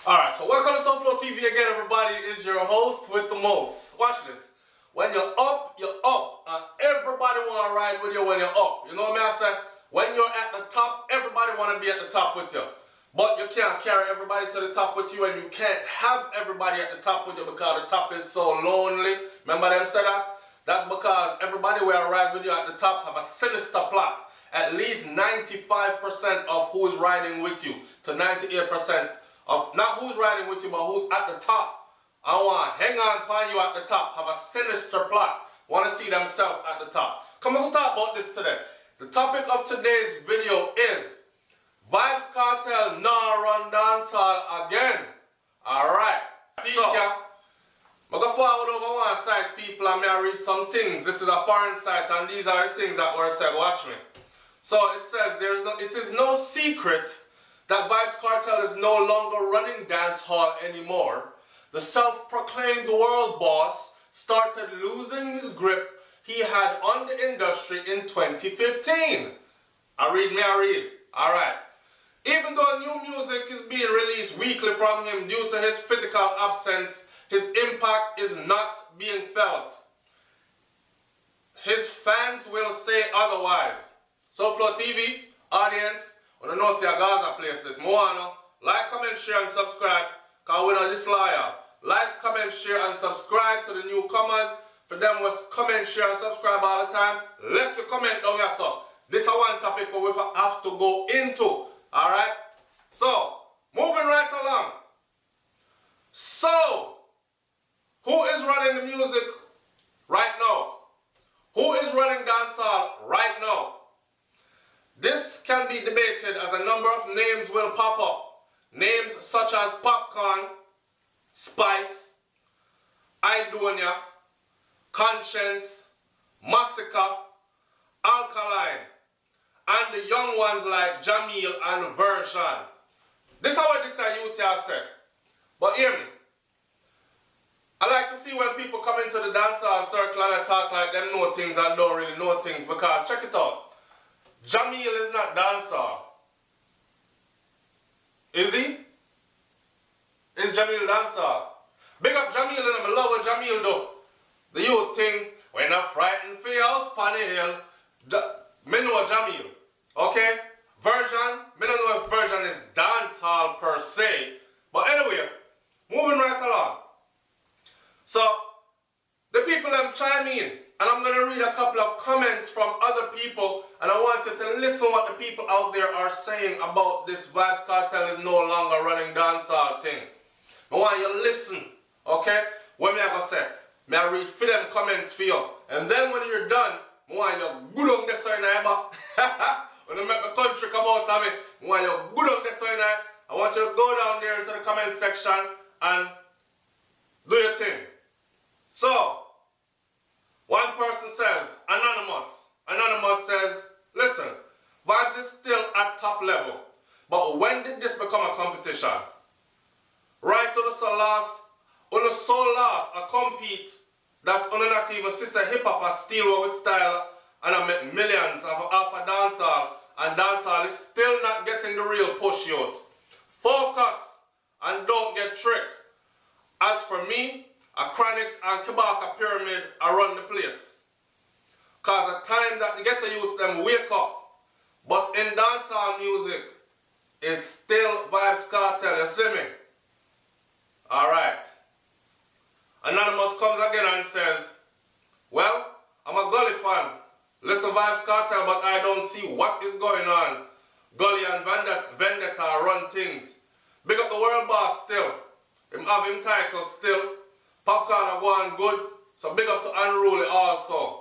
Alright, so welcome to SouFLoTV again, everybody. Is your host with the most. Watch this. When you're up, and everybody want to ride with you when you're up. You know what I say? When you're at the top, everybody want to be at the top with you. But you can't carry everybody to the top with you, and you can't have everybody at the top with you because the top is so lonely. Remember them say that? That's because everybody will ride with you at the top have a sinister plot. At least 95% of who's riding with you to 98% of not who's riding with you, but who's at the top. I want to hang on upon you at the top, have a sinister plot, want to see themselves at the top. Come on, we'll talk about this today. The topic of today's video is Vybz Kartel nah run dancehall again. Alright, so I go forward over one side, people, and I read some things. This is a foreign site, and these are the things that were said. Watch me. So it says, it is no secret that Vybz Kartel is no longer running dancehall anymore. The self-proclaimed world boss started losing his grip he had on the industry in 2015. I read. Alright. Even though new music is being released weekly from him due to his physical absence, his impact is not being felt. His fans will say otherwise. SouFLoTV audience, I don't know, see a Gaza place this. Moana, like, comment, share, and subscribe, because we know this liar. Like, comment, share, and subscribe to the newcomers. For them was comment, share, and subscribe all the time. Let your comment down here, so. This is one topic we have to go into. Alright? So, moving right along. So, who is running the music right now? Who is running dancehall right now? This can be debated as a number of names will pop up. Names such as Popcorn, Spice, Idonia, Conscience, Massacre, Alkaline, and the young ones like Jamil and Version. This is what this youth have said. But hear me. I like to see when people come into the dancehall circle and they talk like them know things and don't really know things, because check it out. Jamil is not dancehall. Is he? Is Jamil dancehall? Big up Jamil and I love what Jamil do. The youth thing, when I'm frightened for your house on the hill, me know Jamil. Okay? Version, me don't know if Version is dancehall per se. But anyway, moving right along. So, the people chime in, and I'm going to read a couple of comments from other people, and I want you to listen what the people out there are saying about this Vybz Kartel is no longer running dancehall thing. I want you to listen, okay? What me I gonna say? Me I read for them comments for you, and then when you're done, I want you to go down this way now. When I make the country come out of me, I want you to go down this way now. I want you to go down there into the comment section and do your thing. So, one person says, Anonymous says, listen, Vybz is still at top level, but when did this become a competition? Right to the so last a compete that not even sister hip hop and steal our style and I make millions of a dancehall, and dancehall is still not getting the real push yet. Focus and don't get tricked. As for me, a Chronics and Kibaka Pyramid I run the place. Cause at time that the ghetto youths them wake up. But in dancehall music is still Vybz Kartel, you see me? Alright. Anonymous comes again and says, well, I'm a Gully fan. Listen Vybz Kartel, but I don't see what is going on. Gully and Vendetta run things. Big up the world boss still. Him have him title still. Popcorn are going good, so big up to Unruly also.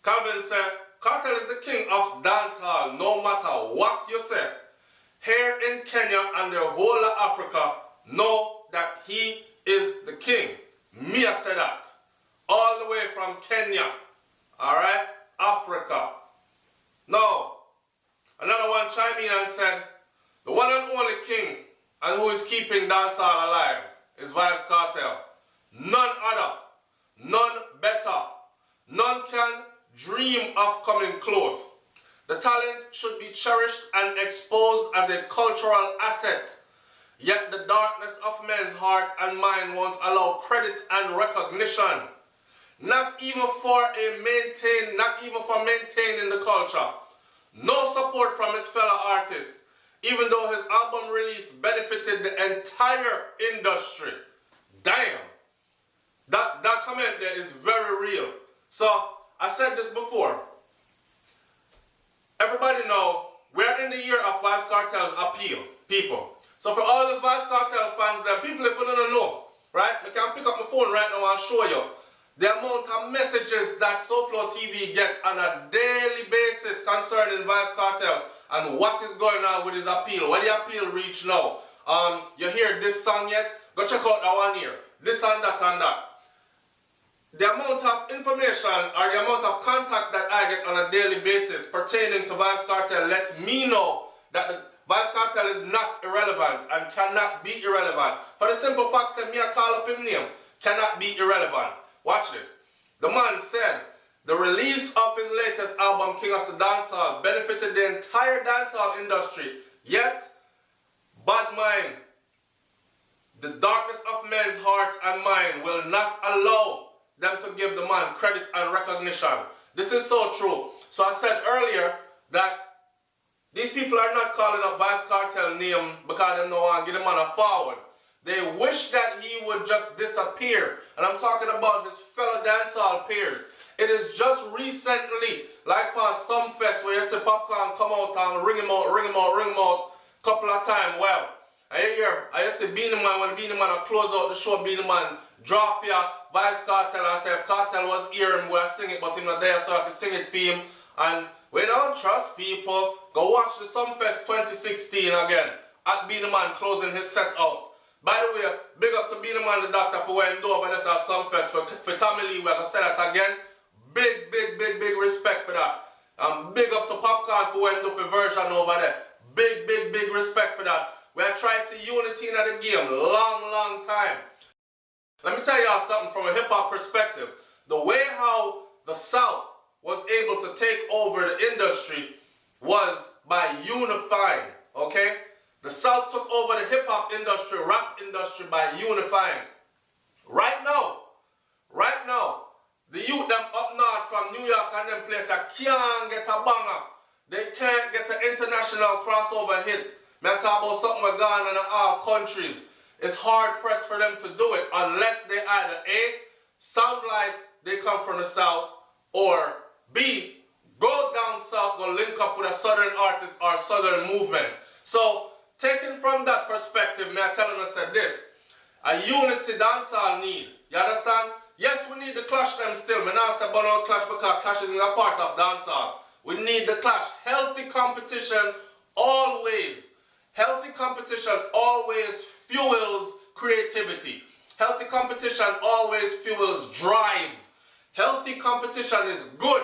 Calvin said, Kartel is the king of dancehall, no matter what you say. Here in Kenya and the whole of Africa, know that he is the king. Me I say that. All the way from Kenya. Alright? Africa. Now, another one chimed in and said, the one and only king and who is keeping dancehall alive is Vybz Kartel. None other. None better. None can dream of coming close. The talent should be cherished and exposed as a cultural asset. Yet the darkness of men's heart and mind won't allow credit and recognition. Not even for maintaining the culture. No support from his fellow artists, even though his album release benefited the entire industry. Damn. That comment there is very real. So, I said this before. Everybody know, we're in the year of Vybz Kartel's appeal, people. So for all the Vybz Kartel fans, there people if you don't know, right? I can pick up my phone right now and show you the amount of messages that SouFLoTV get on a daily basis concerning Vybz Kartel and what is going on with his appeal. Where the appeal reach now? You hear this song yet? Go check out that one here. This and that and that. The amount of information or the amount of contacts that I get on a daily basis pertaining to Vybz Kartel lets me know that the Vybz Kartel is not irrelevant and cannot be irrelevant. For the simple fact that me I call up him name, cannot be irrelevant. Watch this. The man said the release of his latest album, King of the Dancehall, benefited the entire dancehall industry. Yet, bad mind, the darkness of men's heart and mind will not allow them to give the man credit and recognition. This is so true. So I said earlier that these people are not calling up Vybz Kartel name because they don't want to give the man a forward. They wish that he would just disappear. And I'm talking about his fellow dancehall peers. It is just recently, like past some fest where you see Popcorn come out and ring him out couple of times. Well, I see Beanie Man, when Beanie Man close out the show, Beanie Man draw for Vybz Kartel and say if Kartel was here and we'll sing it, but him not there, so I have to sing it for him. And we don't trust people. Go watch the Sumfest 2016 again at Beanie Man closing his set out. By the way, big up to Beanie Man the Doctor for when do over this at Sumfest for Tommy Lee. We're gonna say that again. Big respect for that. Big up to Popcorn for when do for version over there. Big respect for that. We're trying to see unity in the game. Long time. Let me tell y'all something from a hip-hop perspective. The way how the South was able to take over the industry was by unifying, okay? The South took over the hip-hop industry, rap industry by unifying. Right now, the youth them up north from New York and them places can't get a banger. They can't get an international crossover hit. I talk about something we're gone in all countries. It's hard pressed for them to do it unless they either A, sound like they come from the South, or B, go down South, go link up with a Southern artist or Southern movement. So, taken from that perspective, me I telling us that this, a unity dancehall need. You understand? Yes, we need the clash them still. Me not say burn out clash because clash isn't a part of dancehall. We need the clash. Healthy competition always. Healthy competition always fuels creativity. Healthy competition always fuels drive. Healthy competition is good.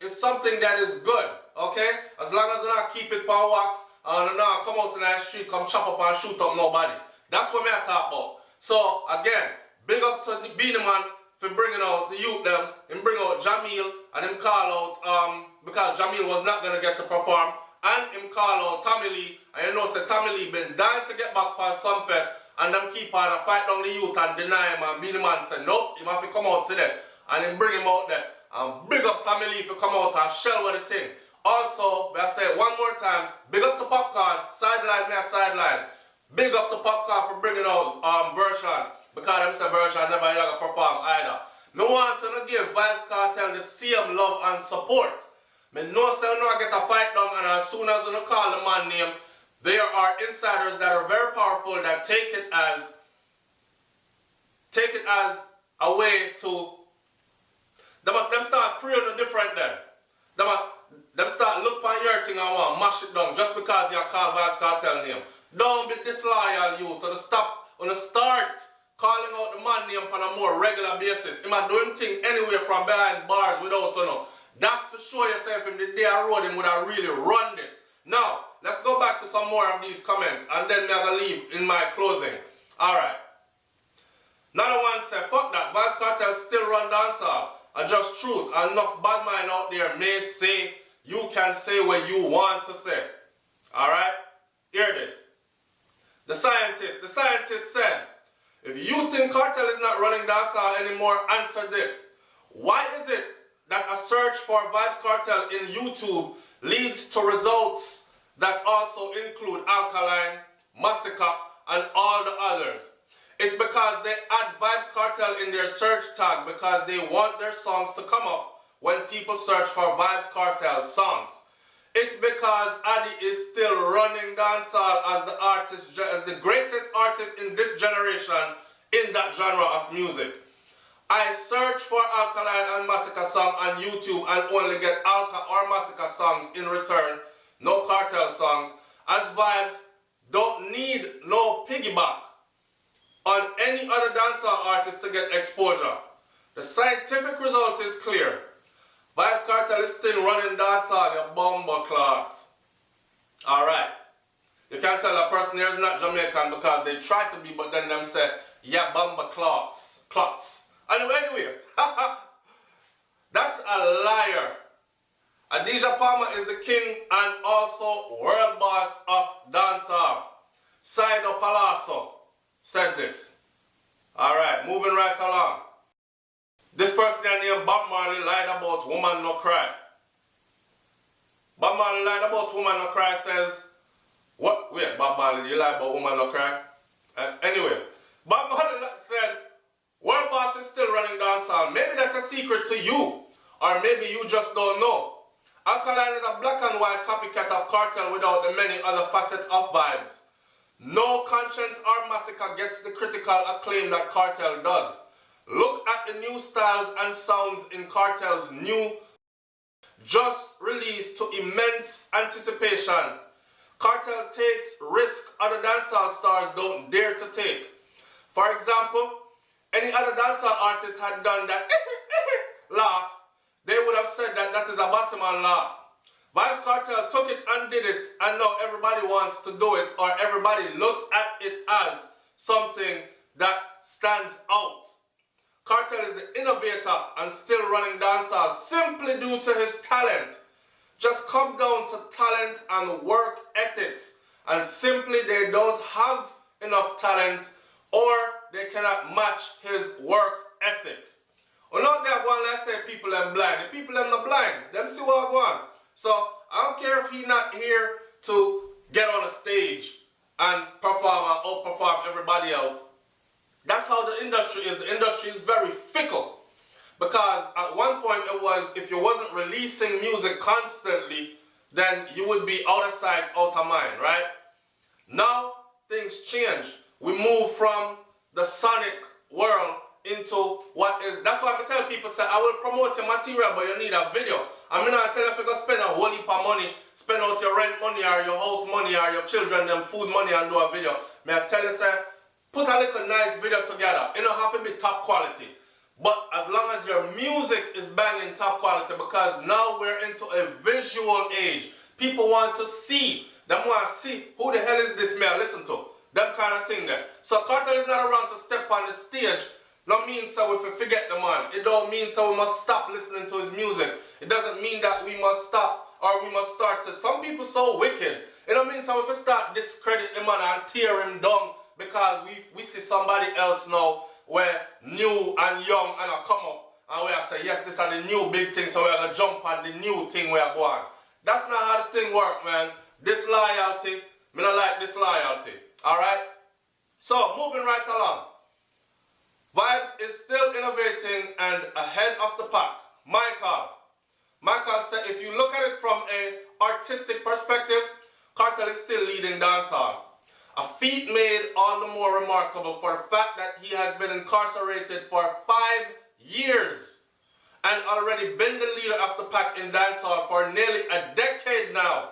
It's something that is good, okay? As long as you not keep it per wax and not come out in the street, come chop up and shoot up nobody. That's what I talk about. So again, big up to the Beanie Man for bringing out the youth them and bring out Jamil and him call out because Jamil was not gonna get to perform. And him call out Tommy Lee, and you know say Tommy Lee been dying to get back past Sumfest, and them keep on and fight down the youth and deny him, and Beanie Man said nope, he have to come out today, and him bring him out there, and big up Tommy Lee for come out and shell with the thing. Also, I say it one more time, big up to Popcorn, sideline, big up to Popcorn for bringing out version, because them say version never gonna perform either. Me want to give Vybz Kartel the same love and support. Me know say no get a fight down, and as soon as you call the man name, there are insiders that are very powerful that take it as a way to them start praying different then. Them start look on your thing and want mash it down just because you call Vybz Kartel name. Don't be disloyal you to start calling out the man name on a more regular basis. He might do him thing anywhere from behind bars without you know. That's for sure yourself if the day I road him would have really run this. Now, let's go back to some more of these comments and then I'm going to leave in my closing. Alright. Another one said, fuck that, Vybz Kartel still run dancehall. And just truth, enough bad mind out there may say you can say what you want to say. Alright? Hear this. The scientist said, if you think Kartel is not running dancehall anymore, answer this. Why is it that a search for Vybz Kartel in YouTube leads to results that also include Alkaline, Massacre, and all the others? It's because they add Vybz Kartel in their search tag because they want their songs to come up when people search for Vybz Kartel songs. It's because Addy is still running dancehall as the artist, as the greatest artist in this generation in that genre of music. I search for Alkaline and Massacre song on YouTube and only get Alka or Massacre songs in return, no Kartel songs, as Vybz don't need no piggyback on any other dancehall artist to get exposure. The scientific result is clear. Vybz Kartel is still running dancehall, you bumbo clocks. Alright. You can't tell a person here is not Jamaican because they try to be, but then them say, yeah, bumbo clots. Anyway, that's a liar. Adidja Palmer is the king and also world boss of dancehall. Saido Palazzo said this. Alright, moving right along. This person named Bob Marley lied about woman no cry. Bob Marley lied about woman no cry says, what? Wait, Bob Marley, you lie about woman no cry? Anyway, Bob Marley said, world boss is still running dancehall. Maybe that's a secret to you, or maybe you just don't know. Alkaline is a black and white copycat of Kartel without the many other facets of Vybz. No Conscience or Massacre gets the critical acclaim that Kartel does. Look at the new styles and sounds in Kartel's new, just released to immense anticipation. Kartel takes risks other dancehall stars don't dare to take. For example, any other dancehall artist had done that laugh, they would have said that that is a Batman laugh. Vybz Kartel took it and did it, and now everybody wants to do it, or everybody looks at it as something that stands out. Kartel is the innovator and still running dancehall simply due to his talent. Just come down to talent and work ethics, and simply they don't have enough talent or they cannot match his work ethics. Or not that one, let's say people are blind. The people are not blind. Them see what I want. So I don't care if he's not here to get on a stage and perform and outperform everybody else. That's how the industry is. The industry is very fickle. Because at one point it was, if you wasn't releasing music constantly, then you would be out of sight, out of mind, right? Now things change. We move from the sonic world into what is, that's why I tell people, say, I will promote your material, but you need a video. I mean, I tell you if you go spend a whole heap of money, spend out your rent money or your house money or your children them food money and do a video. May I tell you, say, put a little nice video together. It don't have to be top quality. But as long as your music is banging top quality, because now we're into a visual age. People want to see. They want to see who the hell is this man listen to. Them kind of thing there. So Kartel is not around to step on the stage. No mean so if we forget the man. It don't mean so we must stop listening to his music. It doesn't mean that we must stop or we must start to. Some people so wicked. It don't mean so if we start discredit the man and tear him down because we see somebody else now where new and young and I come up and we are say yes, this are the new big thing, so we're gonna jump on the new thing we are going. That's not how the thing work, man. Disloyalty, me not like disloyalty. Alright? So moving right along. Vybz is still innovating and ahead of the pack. Michael said if you look at it from an artistic perspective, Kartel is still leading dancehall. A feat made all the more remarkable for the fact that he has been incarcerated for 5 years and already been the leader of the pack in dancehall for nearly a decade now.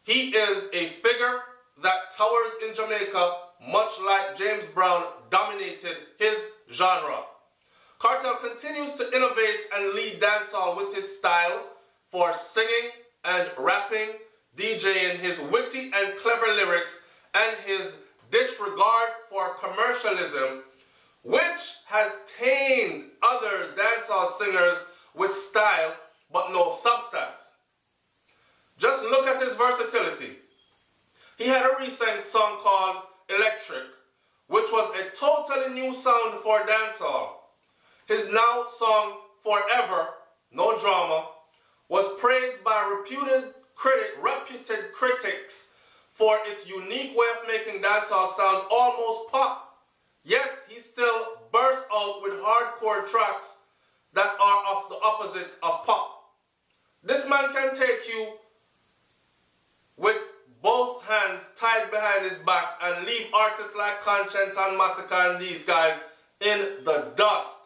He is a figure that towers in Jamaica, much like James Brown dominated his genre. Kartel continues to innovate and lead dancehall with his style for singing and rapping, DJing, his witty and clever lyrics, and his disregard for commercialism, which has tamed other dancehall singers with style but no substance. Just look at his versatility. He had a recent song called Electric, which was a totally new sound for dancehall. His now song Forever, No Drama, was praised by reputed critics for its unique way of making dancehall sound almost pop. Yet he still bursts out with hardcore tracks that are of the opposite of pop. This man can take you with both hands tied behind his back and leave artists like Conscience and Massacre and these guys in the dust.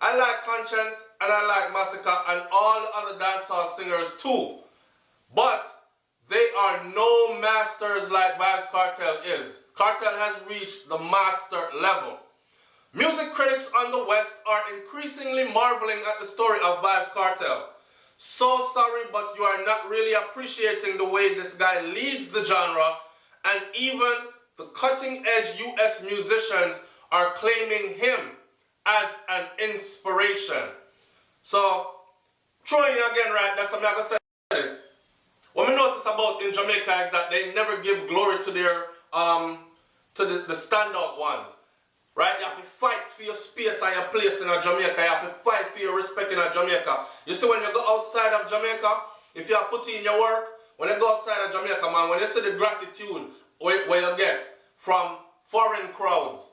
I like Conscience and I like Massacre and all the other dancehall singers too. But they are no masters like Vybz Kartel is. Kartel has reached the master level. Music critics on the West are increasingly marveling at the story of Vybz Kartel. So sorry, but you are not really appreciating the way this guy leads the genre, and even the cutting-edge US musicians are claiming him as an inspiration. So, throwing again, right, that's something I'm going to say this. What we notice about in Jamaica is that they never give glory to their, the standout ones. Right? You have to fight for your space and your place in Jamaica. You have to fight for your respect in Jamaica. You see, when you go outside of Jamaica, if you have put in your work, when you go outside of Jamaica, man, when you see the gratitude where you get from foreign crowds,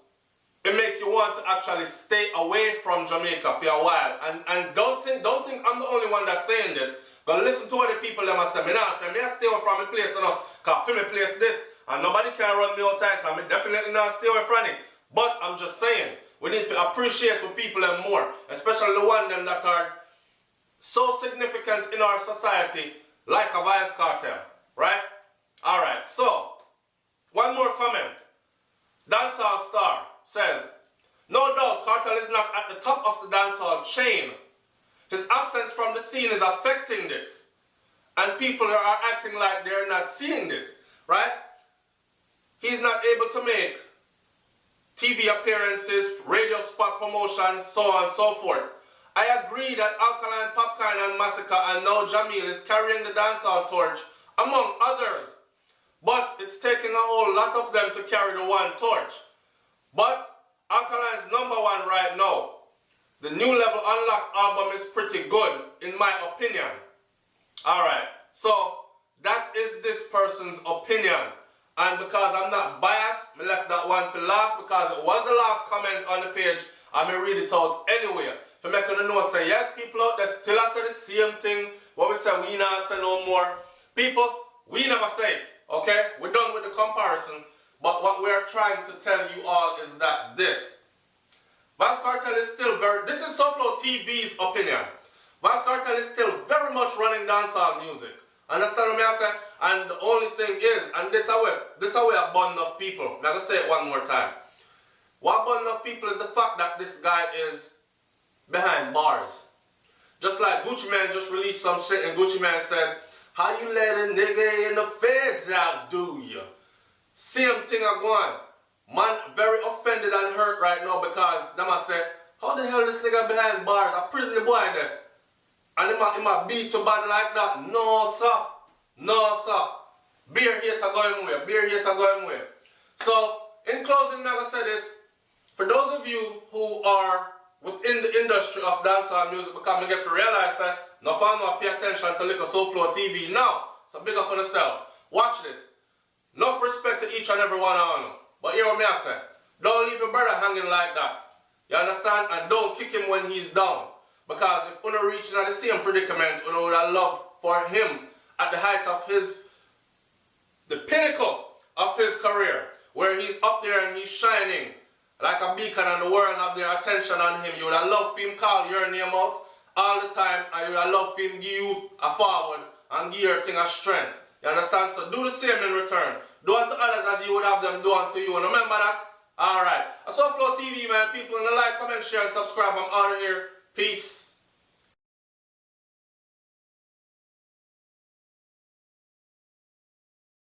it makes you want to actually stay away from Jamaica for a while. And don't think I'm the only one that's saying this. But listen to what the people them say. Me not say, me I stay away from my place, you know, because for me place this, and nobody can run me out time, because me definitely not stay away from it. But I'm just saying, we need to appreciate the people and more, especially the ones them that are so significant in our society, like a Vybz Kartel, right? Alright, so, one more comment. Dancehall Star says, no doubt Kartel is not at the top of the dancehall chain. His absence from the scene is affecting this. And people are acting like they're not seeing this, right? He's not able to make TV appearances, radio spot promotions, so on and so forth. I agree that Alkaline Popcorn and Massacre and now Jamil is carrying the dancehall torch, among others. But it's taking a whole lot of them to carry the one torch. But Alkaline's #1 right now. The New Level Unlocked album is pretty good, in my opinion. Alright, so that is this person's opinion. And because I'm not biased, I left that one to last because it was the last comment on the page. I'm going to read it out anyway. To make you know, say, yes, people out there still say the same thing. What we say, we not say no more. People, we never say it, okay? We're done with the comparison. But what we're trying to tell you all is that this. Vybz Kartel is still this is SouFLoTV's opinion. Vybz Kartel is still very much running dancehall music. Understand what I say? And the only thing is, and this is a bun of people. I'm going to say it one more time. What bun of people is the fact that this guy is behind bars. Just like Gucci Man just released some shit and Gucci Man said, how you let a nigga in the feds outdo you? Same thing I going. Man very offended and hurt right now because them I say, how the hell this nigga behind bars? A prison boy there. And he might beat you bad like that. No, sir. No, sir. Beer here to go him way. Beer here to go him way. So, in closing, I'm going to say this. For those of you who are within the industry of dancehall music, because you get to realize that no fan will pay attention to little SouFLoTV now. So, big up on yourself. Watch this. Enough respect to each and every one of you. But hear what me I say. Don't leave your brother hanging like that. You understand? And don't kick him when he's down. Because if Uno reaching at the same predicament, Uno would have love for him at the height of the pinnacle of his career, where he's up there and he's shining like a beacon and the world have their attention on him. You would have loved for him call your name out all the time, and you would have loved for him give you a forward and give your thing a strength. You understand? So do the same in return. Do unto others as you would have them do unto you. And remember that? Alright. SouFLoTV, man. People in the like, comment, share, and subscribe. I'm out of here. Peace.